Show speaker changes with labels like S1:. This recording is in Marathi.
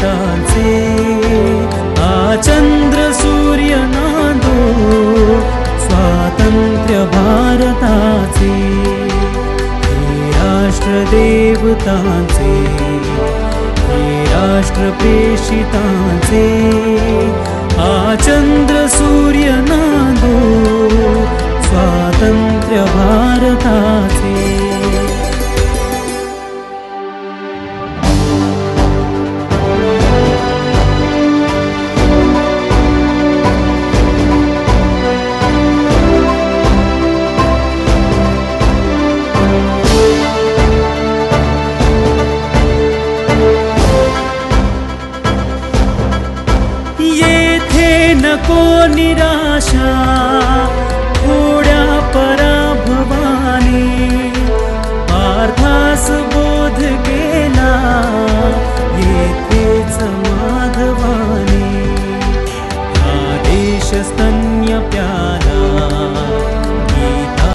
S1: देवतांचे चंद्र सूर्य नांदो स्वातंत्र्य भारताचे हे राष्ट्र देवतांचे हे राष्ट्र प्रेषितांचे चंद्र सूर्य नांदो स्वातंत्र्य भारताचे नको निराशा थोड्या पराभवाने पार्थास बोध केला येथेच माधवाने हा देश